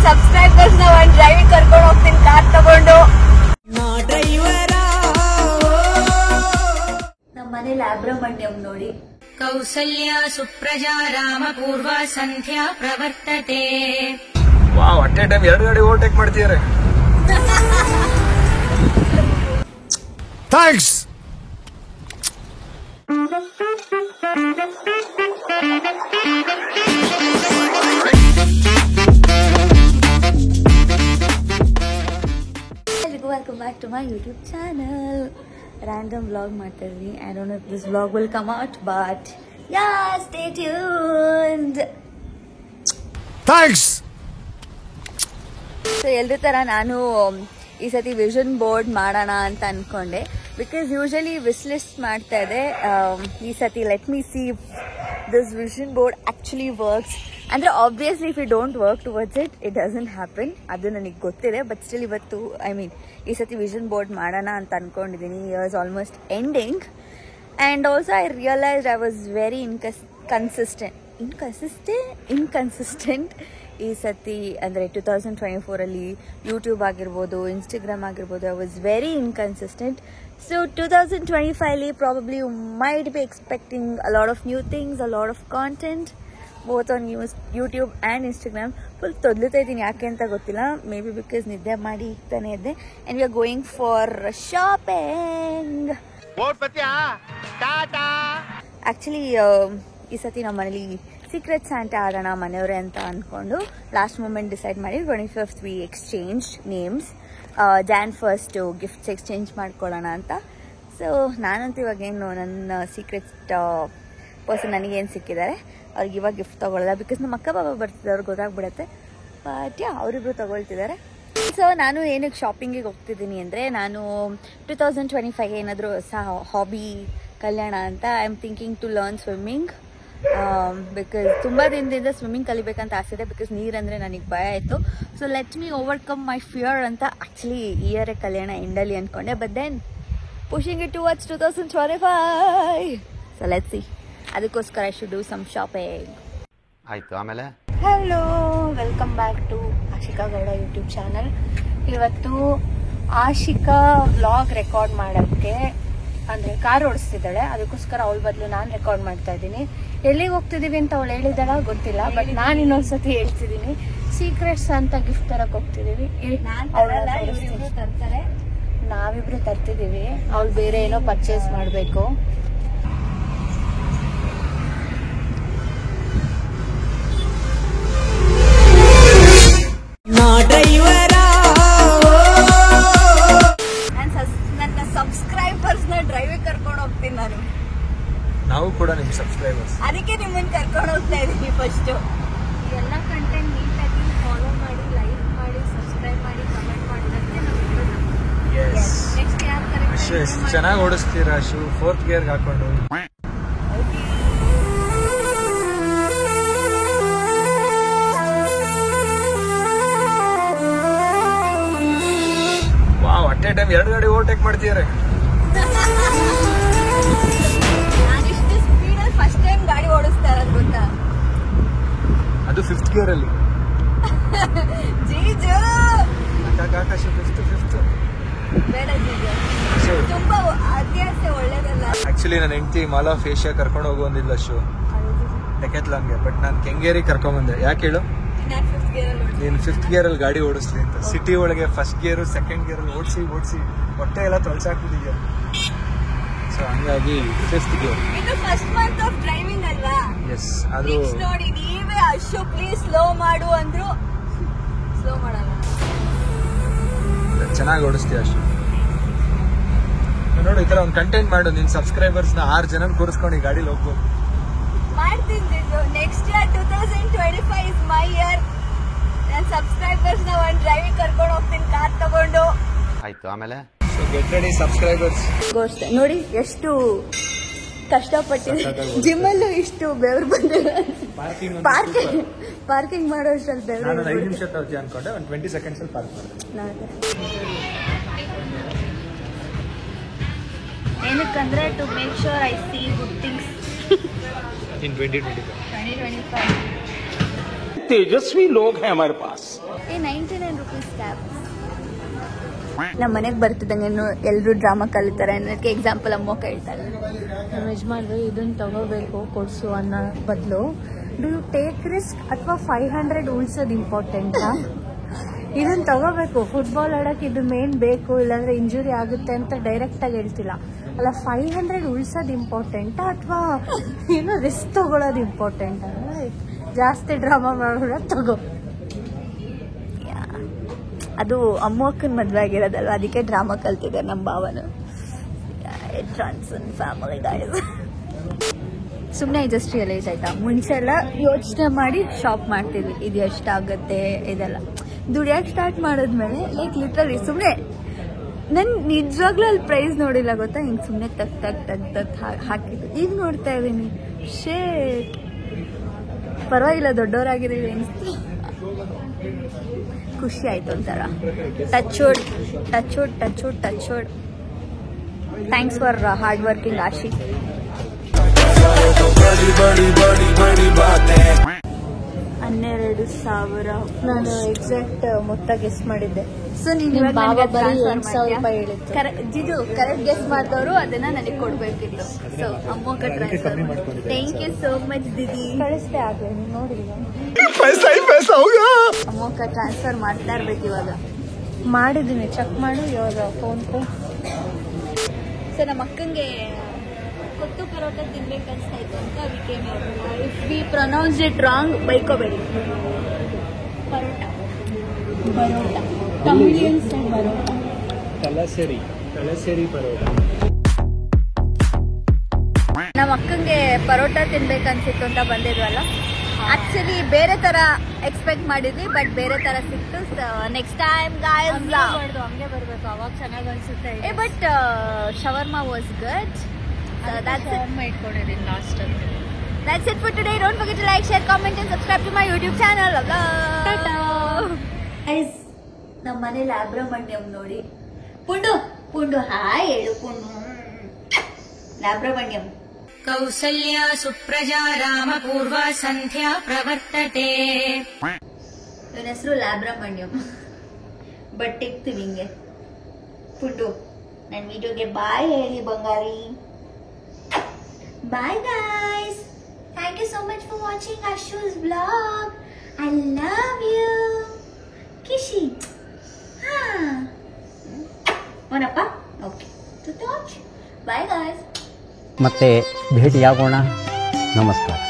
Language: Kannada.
ಸಬ್ಸ್ಕ್ರೈಬರ್ಸ್ ನ ಒಂದು ಡ್ರೈವಿಂಗ್ ಕರ್ಕೊಂಡು ಹೋಗ್ತೀನಿ ಕಾರ್ ತಗೊಂಡು. ನಮ್ಮ ಮನೆ ಲ್ಯಾಬ್ರಮಣ್ಯಂ ನೋಡಿ. ಕೌಸಲ್ಯ ಸುಪ್ರಜಾ ರಾಮ ಪೂರ್ವ ಸಂಧ್ಯಾ ಪ್ರವರ್ತತೆ. ವಾವ್, ಅಟ್ ಎ ಟೈಮ್ 2 ಗಾಡಿ ಓವರ್ಟೇಕ್ ಮಾಡ್ತಿದ್ದಾರೆ. Thanks. Welcome back to my YouTube channel. Random vlog ಮಾಡ್ತಾ ಇದೀನಿ. I don't know if this vlog will come out, but yeah, stay tuned. Thanks. So ಎಲ್ಲರ ಥರ ನಾನು ಈ ಸತಿ ವಿಷನ್ ಬೋರ್ಡ್ ಮಾಡೋಣ ಅಂತ ಅನ್ಕೊಂಡೆ. ಬಿಕಾಸ್ ಯೂಶಲಿ ವಿಶ್ ಲಿಸ್ಟ್ ಮಾಡ್ತಾ ಇದೆ. ಈ ಸತಿ let me see this vision board actually works. ಅಂದರೆ obviously if you don't work towards it doesn't happen. ಅದು ನನಗೆ ಗೊತ್ತಿದೆ. ಬಟ್ ಸ್ಟಿಲ್ ಇವತ್ತು ಈ ಸತಿ ವಿಷನ್ ಬೋರ್ಡ್ ಮಾಡೋಣ ಅಂತ ಅನ್ಕೊಂಡಿದ್ದೀನಿ. Years almost ending. And also I realized I was very inconsistent ಈ ಸತಿ. ಅಂದರೆ 2024 ಯೂಟ್ಯೂಬ್ ಆಗಿರ್ಬೋದು, ಇನ್ಸ್ಟಾಗ್ರಾಮ್ ಆಗಿರ್ಬೋದು, I was very inconsistent. So 2025 probably you might be expecting a lot of new things, a lot of content both on YouTube and Instagram. Full ತೊದಲುತ್ತಾ ಇದ್ದೀನಿ, ಯಾಕೆ ಅಂತ ಗೊತ್ತಿಲ್ಲ. ಮೇ ಬಿ ಬಿಕಾಸ್ ನಿದ್ದೆ ಮಾಡಿ ಇಕ್ತಾನೆ ಇದ್ದೆ. And we are going for shopping. Actually ಈ ಸತಿ ನಮ್ಮ ಮನೇಲಿ ಸೀಕ್ರೆಟ್ ಸ್ಯಾಂಟಾ ಆಡೋಣ ಮನೆಯವರೇ ಅಂತ ಅಂದ್ಕೊಂಡು ಲಾಸ್ಟ್ ಮೂಮೆಂಟ್ ಡಿಸೈಡ್ ಮಾಡಿ 25th we exchange names. Jan 1st gifts exchange ಮಾಡ್ಕೊಳ್ಳೋಣ ಅಂತ. ಸೊ ನಾನಂತೂ ಇವಾಗೇನು ನನ್ನ ಸೀಕ್ರೆಟ್ ಪರ್ಸನ್ ನನಗೇನು ಸಿಕ್ಕಿದ್ದಾರೆ ಅವ್ರಿಗೆ ಇವಾಗ ಗಿಫ್ಟ್ ತೊಗೊಳ್ಳೋಲ್ಲ. ಬಿಕಾಸ್ ನಮ್ಮ ಅಕ್ಕ ಬಾಬಾ ಬರ್ತಿದ್ದಾರೆ, ಅವ್ರಿಗೆ ಗೊತ್ತಾಗ್ಬಿಡತ್ತೆ. ಬಟ್ ಅವರಿಬ್ರು ತೊಗೊಳ್ತಿದ್ದಾರೆ. ಸೊ ನಾನು ಏನಕ್ಕೆ ಶಾಪಿಂಗಿಗೆ ಹೋಗ್ತಿದ್ದೀನಿ ಅಂದರೆ, ನಾನು 2025 ಏನಾದರೂ ಹೊಸ ಹಾಬಿ ಕಲ್ಯಾಣ ಅಂತ I am thinking to learn swimming. Because ತುಂಬ ದಿನದಿಂದ ಸ್ವಿಮ್ಮಿಂಗ್ ಕಲಿಬೇಕಂತ ಆಸೆ ಇದೆ. ಬಿಕಾಸ್ ನೀರಂದರೆ ನನಗೆ ಭಯ ಆಯಿತು. So let me overcome my fear ಅಂತ ಆ್ಯಕ್ಚುಲಿ ಇಯರೇ ಕಲ್ಯಾಣ ಎಂಡಲ್ಲಿ ಅಂದ್ಕೊಂಡೆ. But then pushing it towards 2025. So let's see. ಅದಕ್ಕೋಸ್ಕರ I should do some shopping. ಆಯ್ತು. ಆಮೇಲೆ hello, welcome back to Ashika Gowda YouTube channel. ಇವತ್ತು ಆಶಿಕಾ ವ್ಲಾಗ್ ರೆಕಾರ್ಡ್ ಮಾಡೋಕ್ಕೆ ಅಂದರೆ ಕಾರ್ ಓಡಿಸ್ತಿದ್ದಾಳೆ. ಅದಕ್ಕೋಸ್ಕರ ಅವಳ ಬದಲು ನಾನು ರೆಕಾರ್ಡ್ ಮಾಡ್ತಾ ಇದ್ದೀನಿ. ಎಲ್ಲಿಗೆ ಹೋಗ್ತಿದ್ದೀವಿ ಅಂತ ಅವಳು ಹೇಳಿದಾಳ ಗೊತ್ತಿಲ್ಲ. ಬಟ್ ನಾನು ಇನ್ನೊಂದ್ಸತಿ ಹೇಳ್ತಿದ್ದೀನಿ, ಸೀಕ್ರೆಟ್ಸ್ ಅಂತ ಗಿಫ್ಟ್ ತರಕ್ಕೆ ಹೋಗ್ತಿದ್ದೀವಿ. ನಾವಿಬ್ರು ತರ್ತಿದ್ದೀವಿ. ಅವಳು ಬೇರೆ ಏನೋ ಪರ್ಚೇಸ್ ಮಾಡಬೇಕು. ನನ್ನ ಸಬ್ಸ್ಕ್ರೈಬರ್ಸ್ ನ ಡ್ರೈವಿಂಗ್ ಕರ್ಕೊಂಡು ಹೋಗ್ತೀನಿ ನಾನು. ನಾವು ಕೂಡ ನಿಮ್ಮ ಸಬ್ಸ್ಕ್ರೈಬರ್ಸ್, ಅದಕ್ಕೆ ನಿಮ್ಮನ್ನ ಕರ್ಕೊಂಡು ಹೋಗ್ತಾ ಇದೀನಿ. ಫಸ್ಟ್ ಎಲ್ಲ ಕಂಟೆಂಟ್ ನೀಟಾಗಿ ಫಾಲೋ ಮಾಡಿ, ಲೈಕ್ ಮಾಡಿ, ಸಬ್ಸ್ಕ್ರೈಬ್ ಮಾಡಿ, ಕಮೆಂಟ್ ಮಾಡಿದ್ರೆ ನೆಕ್ಸ್ಟ್ ಯಾರು ಎಷ್ಟು ಚೆನ್ನಾಗಿ ಓಡಿಸ್ತೀರಾ ಶೂ 4th ಗೇರ್ಗೆ ಹಾಕೊಂಡು. ವಾವ್, ಅಟ್ ಎ ಟೈಮ್ 2 ಗಾಡಿ ಓವರ್ಟೇಕ್ ಮಾಡ್ತಿದ್ದಾರೆ. ನಾನಿಷ್ಟು ಸ್ಪೀಡಲ್ಲಿ ಫಸ್ಟ್ ಟೈಮ್ ಗಾಡಿ ಓಡಿಸ್ತಾ ಇರೋದು ಗೊತ್ತಾ? ಅದು 5th ಗೇರಲ್ಲಿ. ಜೀಜು ಆಕಾಶ 5th ಬೇಡ ಜೀಜು, ತುಂಬಾ ಅತ್ಯಾಸೆ ಒಳ್ಳೇದಲ್ಲ. ಆಕ್ಚುಲಿ ನನ್ನ ಹೆಂಡತಿ ಮಾಲ್ ಆಫ್ ಏಷ್ಯಾ ಕರ್ಕೊಂಡು ಹೋಗೋದಿಲ್ಲ ಶೋ ಡೆಕೆತ್ಲಾನ್ಗೆ. ಬಟ್ ನಾನು ಕೆಂಗೇರಿ ಕರ್ಕೊಂಡ್ಬಂದೆ. ಯಾಕೆ ಹೇಳು? ನೀನು 5th ಗೇರಲ್ಲಿ ಗಾಡಿ ಓಡಿಸ್ಲಿ ಅಂತ. ಸಿಟಿ ಒಳಗೆ 1st ಗೇರು 2nd ಗೇರಲ್ಲಿ ಓಡಿಸಿ ಹೊಟ್ಟೆ ಎಲ್ಲ ತೊಳ್ಸಾಕ್ಬಿಟ್ಟಿದ್ಯಾ. ಸೊ ಹಂಗಾಗಿ 5th ಗೇರ್. ಇದು ಫಸ್ಟ್ ಮಂತ್ ಆಫ್ ಡ್ರೈವಿಂಗ್ ಅಲ್ವಾ? ಎಸ್. ಅದು ನೋಡಿ, ನೀವೇ ಅಶು ಪ್ಲೀಸ್ ಸ್ಲೋ ಮಾಡು ಅಂದ್ರು ಸ್ಲೋ ಮಾಡಲ್ಲ. ಚೆನ್ನಾಗಿ ಓಡಿಸ್ತೀಯ ಅಷ್ಟು. ನೋಡು, ಈ ತರ ಒಂದು ಕಂಟೆಂಟ್ ಮಾಡು. ನಿನ್ ಸಬ್ಸ್ಕ್ರೈಬರ್ಸ್ ನ 6 ಜನ ಕೂರಿಸ್ಕೊಂಡು ಈ ಗಾಡಿಲಿ ಹೋಗ್ಬೋದು. ಮಾಡ್ತೀನಿ. Next year 2025 is my year. ನನ್ನ ಸಬ್ಸ್ಕ್ರೈಬರ್ಸ್ ನ ಒಂದು ಡ್ರೈವಿಂಗ್ ಕರ್ಕೊಂಡು ಹೋಗ್ತೀನಿ ಕಾರ್ ತಗೊಂಡು. ಆಯ್ತು. ಆಮೇಲೆ ಸೊ ಗೆಟ್ ರೆಡಿ ಸಬ್ಸ್ಕ್ರೈಬರ್ಸ್. ನೋಡಿ ಎಷ್ಟು ಕಷ್ಟಪಟ್ಟಿದೆ. ಜಿಮ್ಮಲ್ಲೂ ಇಷ್ಟು ಬೆವರು ಬಂದಿದೆ. ಪಾರ್ಕಿಂಗ್ ಮಾಡೋಷ್ಟ್ರಲ್ಲಿ ಬೆವರು. ನಾನು 5 ನಿಮಿಷ ತರ್ತಿ ಅನ್ಕೊಂಡೆ, ಒಂದು 20 seconds ಅಲ್ಲಿ ಪಾರ್ಕ್ ಮಾಡಿದೆ. ಏನಕ್ಕಂದ್ರೆ to make sure I see good things in 2025. तेजस्वी लोग हैं हमारे पास. 99 rupees ಕ್ಯಾಬ್. ನಮ್ಮ ಮನೆಗೆ ಬರ್ತಿದ್ದಂಗೆ ಎಲ್ಲರೂ ಡ್ರಾಮಾ ಕಲಿತಾರೆ ಅನ್ನೋದಕ್ಕೆ ಎಕ್ಸಾಂಪಲ್ ಅಮ್ಮ ಹೇಳ್ತಾರೆ. ನಮ್ಮ ಯಜಮಾನ್ರು ಇದನ್ನ ತಗೋಬೇಕು ಕೊಡ್ಸು ಅನ್ನೋ ಬದಲು ಡು ಯು ಟೇಕ್ ರಿಸ್ಕ್ ಅಥವಾ 500 ಉಳ್ಸೋದು ಇಂಪಾರ್ಟೆಂಟಾ? ಇದನ್ನ ತಗೋಬೇಕು, ಫುಟ್ಬಾಲ್ ಆಡೋಕೆ ಇದು ಮೇನ್ ಬೇಕು, ಇಲ್ಲಾಂದ್ರೆ ಇಂಜುರಿ ಆಗುತ್ತೆ ಅಂತ ಡೈರೆಕ್ಟಾಗಿ ಹೇಳ್ತಿಲ್ಲ. ಅಲ್ಲ 500 ಉಳ್ಸೋದು ಇಂಪಾರ್ಟೆಂಟಾ ಅಥವಾ ಏನೋ ರಿಸ್ಕ್ ತಗೊಳ್ಳೋದು ಇಂಪಾರ್ಟೆಂಟ್? ಜಾಸ್ತಿ ಡ್ರಾಮಾ ಮಾಡೋಣ ತಗೋ. ಅದು ಅಮ್ಮ ಅಕ್ಕನ ಮದುವೆ ಆಗಿರೋದಲ್ವ, ಅದಕ್ಕೆ ಡ್ರಾಮಾ ಕಲ್ತಿದ್ದಾರೆ ನಮ್ಮ ಭಾವನು. ಫ್ಯಾಮಿಲಿ ಗಾಯ್ಸ್, ಸುಮ್ಮನೆ ಜಸ್ಟ್ ರಿಯಲೈಸ್ ಆಯ್ತಾ, ಮುಂಚೆ ಎಲ್ಲ ಯೋಚನೆ ಮಾಡಿ ಶಾಪ್ ಮಾಡ್ತಿದ್ವಿ, ಇದು ಎಷ್ಟಾಗುತ್ತೆ ಇದೆಲ್ಲ. ದುಡಿಯೋಕೆ ಸ್ಟಾರ್ಟ್ ಮಾಡಿದ್ಮೇಲೆ ಲೈಕ್ ಲಿಟ್ರಲಿ ಸುಮ್ಮನೆ ನನ್ ನಿಜವಾಗ್ಲೂ ಅಲ್ಲಿ ಪ್ರೈಸ್ ನೋಡಿಲ್ಲ ಗೊತ್ತಾ, ಹಿಂಗೆ ಸುಮ್ಮನೆ ತಗ್ ಹಾಕಿದ್ದು. ಈಗ ನೋಡ್ತಾ ಇದೀನಿ, ಶೇಟ್ ಪರವಾಗಿಲ್ಲ ದೊಡ್ಡವರಾಗಿದ್ದೀವಿ ಅನಿಸ್ತು. ಖುಷಿ ಆಯ್ತು ಒಂಥರ. Touched. Thanks for hard working Ashi. $12,000 ನಾನು ಎಕ್ಸಾಕ್ಟ್ ಮೊತ್ತ ಗೆಸ್ ಮಾಡಿದ್ದೆ. ಸೊ ನೀನು ಜಿಜು ಕರೆಕ್ಟ್ ಗೆಸ್ ಮಾಡಿದವರು ಅದನ್ನ ನನಗೆ ಕೊಡ್ಬೇಕಿತ್ತು. ಸೊ ಅಮ್ಮಕ್ಕ transfer. Thank you so much ದೀದಿ. ಕಳಿಸ್ದೆ ಆಗ್ಲಿ, ನೋಡಿಲ್ಲ. ಅಮ್ಮಕ್ಕ ಟ್ರಾನ್ಸ್ಫರ್ ಮಾಡ್ತಾ ಇರ್ಬೇಕು ಇವಾಗ. ಮಾಡಿದ್ದೀನಿ, ಚೆಕ್ ಮಾಡು ಇವಾಗ ಫೋನ್ ಪೇ. ಸೊ ನಮ್ಮ ಅಕ್ಕಂಗೆ ಕೊತ್ತು ಪರೋಟ ತಿನ್ಬೇಕು ಅನ್ಸ್ತಾಯ್ತು ಅಂತ ಅದಕ್ಕೆ if we pronounce it wrong ಬೈಕೋಬೇಡಿ. ಪರೋಟ ತಮಿಳಿಯನ್ಸ್ ಬರೋಟ. ತಲಸೇರಿ ಪರೋಟ. ನಮ್ಮ ಅಕ್ಕಂಗೆ ಪರೋಟ ತಿನ್ಬೇಕು ಅನ್ಸಿತ್ತು ಅಂತ ಬಂದಿದ್ವಲ್ಲ. ಆಕ್ಚುಲಿ ಬೇರೆ ತರ ಎಕ್ಸ್ಪೆಕ್ಟ್ ಮಾಡಿದ್ವಿ, ಬಟ್ ಬೇರೆ ತರ ಸಿಕ್ತು. ನೆಕ್ಸ್ಟ್ ಟೈಮ್ ಗಾಯ್ಸ್ ಹಂಗೆ ಬರ್ಬೇಕು, ಅವಾಗ ಚೆನ್ನಾಗಿ ಅನ್ಸುತ್ತೆ. But shawarma was good. ಇಟ್ಕೊಂಡಿದ್ದೀನಿ ಲಾಸ್ಟ್ ಅಲ್ಲಿ. That's it for today. Don't forget to like, share, comment and subscribe to my YouTube channel. Guys, ನಮ್ಮ ಮನೆ ಲ್ಯಾಬ್ರಮಣ್ಯಂ ನೋಡಿ. ಪುಂಡು ಹಾಯ್ ಹೇಳು ಪುಂಡು. ಲ್ಯಾಬ್ರಮಣ್ಯಂ. ಕೌಸಲ್ಯಾ ಸುಪ್ರಜಾ ರಾಮ ಪೂರ್ವಾ ಸಂಧ್ಯಾ ಪ್ರವರ್ತತೆ. ಇವನ ಹೆಸರು ಲ್ಯಾಬ್ರಮಣ್ಯಂ. ಬಟ್ ಇಕ್ತೀವಿ ಹಿಂಗೆ. ಪುಂಡು ನನ್ನ ವಿಡಿಯೋಗೆ ಬಾಯ್ ಹೇಳಿ ಬಂಗಾರಿ. Bye guys. Thank you so much for watching Ashu's vlog. I love you. Kishi. Onappa? Okay. To touch. Bye guys. ಮತ್ತೆ ಭೇಟಿಯಾಗೋಣ. ನಮಸ್ಕಾರ.